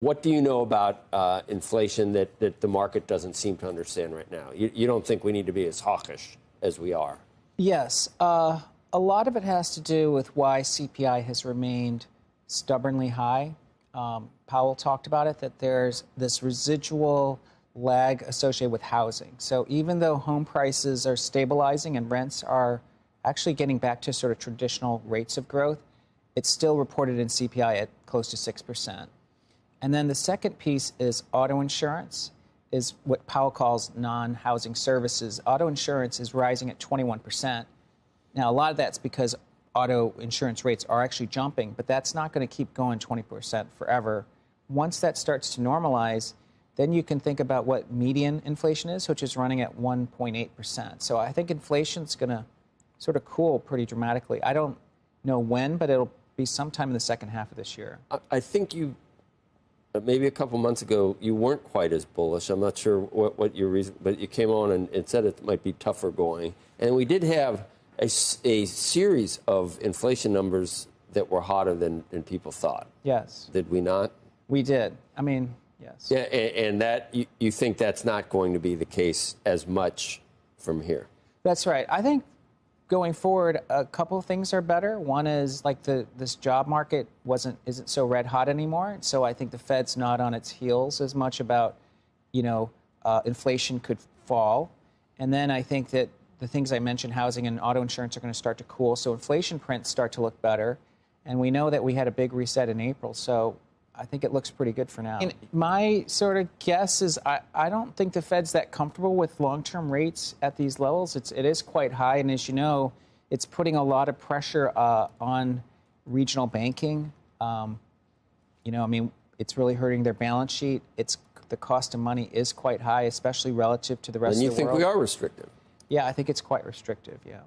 What do you know about inflation that the market doesn't seem to understand right now? You don't think we need to be as hawkish as we are? Yes. A lot of it has to do with why CPI has remained stubbornly high. Powell talked about it, that there's this residual lag associated with housing. So even though home prices are stabilizing and rents are actually getting back to sort of traditional rates of growth, it's still reported in CPI at close to 6%. And then the second piece is auto insurance, is what Powell calls non-housing services. Auto insurance is rising at 21%. Now, a lot of that's because auto insurance rates are actually jumping, but that's not going to keep going 20% forever. Once that starts to normalize, then you can think about what median inflation is, which is running at 1.8%. So I think inflation's going to sort of cool pretty dramatically. I don't know when, but it'll be sometime in the second half of this year. I think you, maybe a couple months ago, you weren't quite as bullish. I'm not sure what your reason, but you came on and said it might be tougher going. And we did have a series of inflation numbers that were hotter than people thought. Yes. Did we not? We did. I mean, yes. Yeah, and that you think that's not going to be the case as much from here? That's right. I think going forward, a couple of things are better. One is like this job market isn't so red hot anymore. So I think the Fed's not on its heels as much about, inflation could fall. And then I think that the things I mentioned, housing and auto insurance, are going to start to cool. So inflation prints start to look better. And we know that we had a big reset in April. So I think it looks pretty good for now. And my sort of guess is I don't think the Fed's that comfortable with long-term rates at these levels. It is quite high. And as you know, it's putting a lot of pressure on regional banking. It's really hurting their balance sheet. The cost of money is quite high, especially relative to the rest of the world. And you think we are restrictive? Yeah, I think it's quite restrictive, yeah.